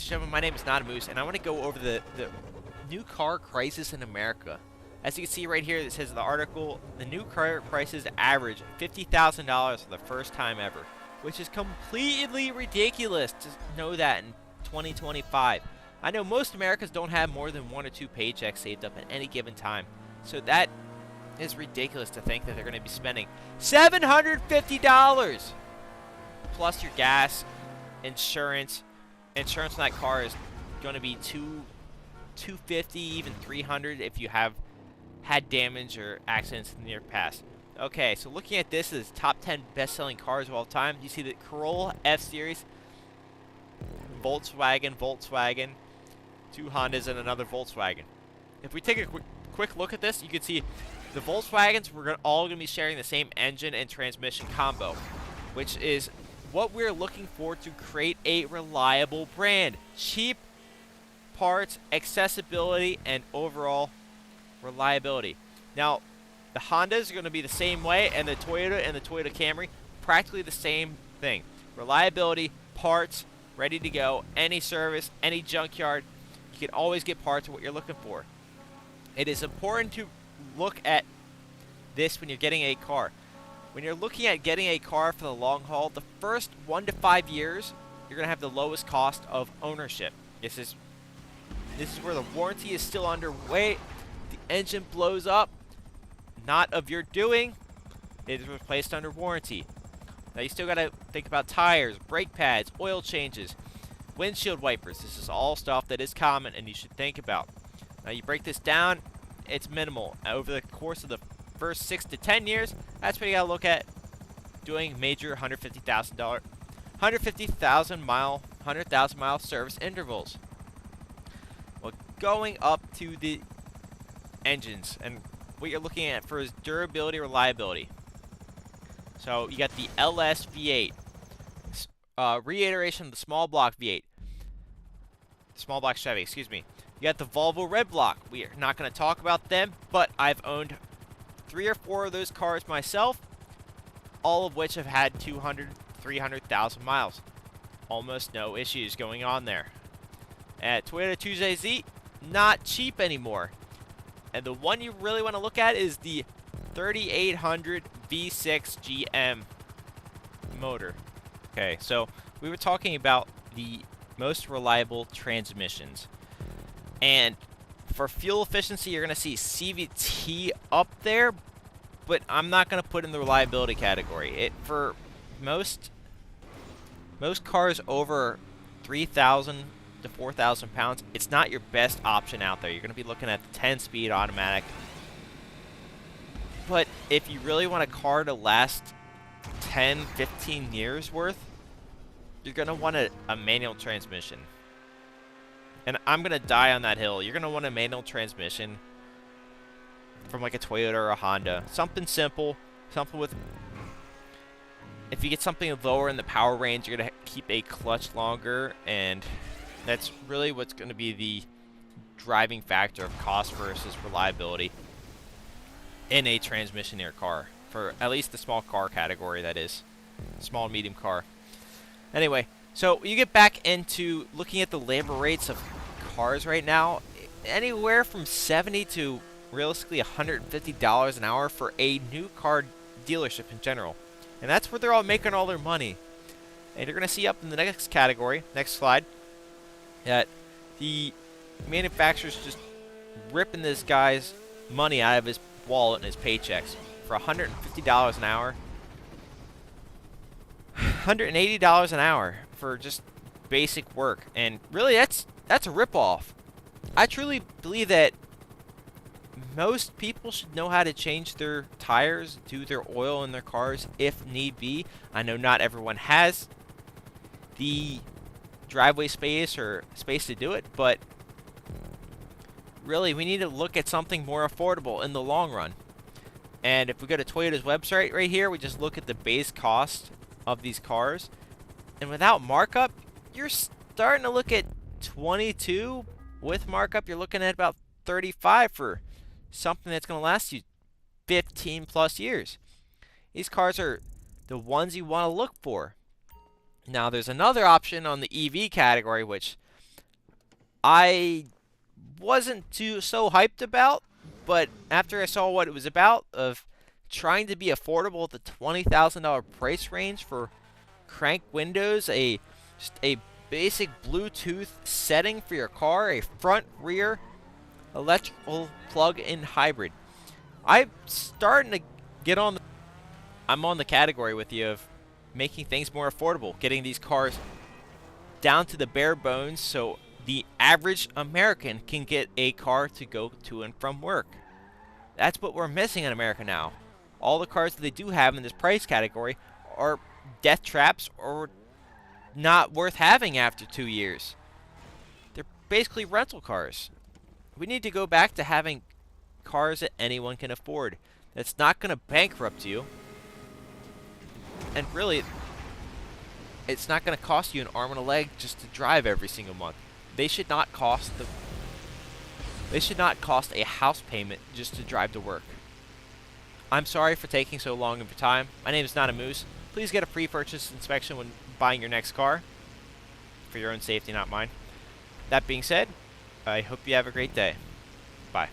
and gentlemen, my name is Not a Moose, and I want to go over the new car crisis in America. As you can see right here, it says in the article, the new car prices average $50,000 for the first time ever, which is completely ridiculous to know that in 2025. I know most Americans don't have more than 1 or 2 paychecks saved up at any given time, so that is ridiculous to think that they're going to be spending $750 plus your gas, insurance. Insurance on that car is going to be $250, even $300 if you have had damage or accidents in the near past. Okay, so looking at this as top 10 best-selling cars of all time, you see the Corolla F-Series, Volkswagen, 2 Hondas, and another Volkswagen. If we take a quick look at this, you can see the Volkswagens, we're all going to be sharing the same engine and transmission combo, which is what we're looking for to create a reliable brand. Cheap parts, accessibility, and overall reliability. Now, the Hondas are going to be the same way, and the Toyota Camry, practically the same thing. Reliability, parts, ready to go, any service, any junkyard, you can always get parts of what you're looking for. It is important to look at this when you're getting a car. When you're looking at getting a car for the long haul, the first 1 to 5 years, you're going to have the lowest cost of ownership. This is where the warranty is still underway. The engine blows up, not of your doing. It is placed under warranty. Now you still got to think about tires, brake pads, oil changes, windshield wipers. This is all stuff that is common and you should think about. Now you break this down, it's minimal. Over the course of the first 6 to 10 years, that's what you got to look at doing major 150,000 mile service intervals. Well, going up to the engines, and what you're looking at for is durability, reliability. So you got the LS V8, reiteration of the small block V8, small block Chevy, excuse me. You got the Volvo Red Block. We are not going to talk about them, but I've owned 3 or 4 of those cars myself, all of which have had 200, 300,000 miles. Almost no issues going on there. At Toyota 2JZ, not cheap anymore. And the one you really want to look at is the 3800 V6 GM motor. Okay, so we were talking about the most reliable transmissions. And for fuel efficiency, you're going to see CVT up there, but I'm not going to put in the reliability category. For most cars over 3,000 to 4,000 pounds, it's not your best option out there. You're going to be looking at the 10-speed automatic. But if you really want a car to last 10, 15 years worth, you're going to want a manual transmission. And I'm going to die on that hill. You're going to want a manual transmission from like a Toyota or a Honda. Something simple. Something with... If you get something lower in the power range, you're going to keep a clutch longer. And that's really what's going to be the driving factor of cost versus reliability in a transmission in your car. For at least the small car category, that is. Small, medium car. Anyway, so you get back into looking at the labor rates of cars right now. Anywhere from $70 to realistically $150 an hour for a new car dealership in general. And that's where they're all making all their money. And you're going to see up in the next category, next slide, that the manufacturer's just ripping this guy's money out of his wallet and his paychecks for $150 an hour. $180 an hour for just basic work. And really, that's a ripoff. I truly believe that most people should know how to change their tires, do their oil in their cars if need be. I know not everyone has the driveway space or space to do it, but really we need to look at something more affordable in the long run. And if we go to Toyota's website right here, we just look at the base cost of these cars, and without markup, you're starting to look at 22. With markup, you're looking at about 35 for something that's going to last you 15 plus years. These cars are the ones you want to look for. Now, there's another option on the EV category, which I wasn't so hyped about, but after I saw what it was about, of trying to be affordable at the $20,000 price range for crank windows, just a basic Bluetooth setting for your car, a front rear electrical plug-in hybrid. I'm starting to get on I'm on the category with you of making things more affordable, getting these cars down to the bare bones so the average American can get a car to go to and from work. That's what we're missing in America now. All the cars that they do have in this price category are death traps or not worth having after 2 years. They're basically rental cars. We need to go back to having cars that anyone can afford. That's not going to bankrupt you. And really, it's not going to cost you an arm and a leg just to drive every single month. They should not cost a house payment just to drive to work. I'm sorry for taking so long of your time. My name is Not a Moose. Please get a pre-purchase inspection when buying your next car. For your own safety, not mine. That being said, I hope you have a great day. Bye.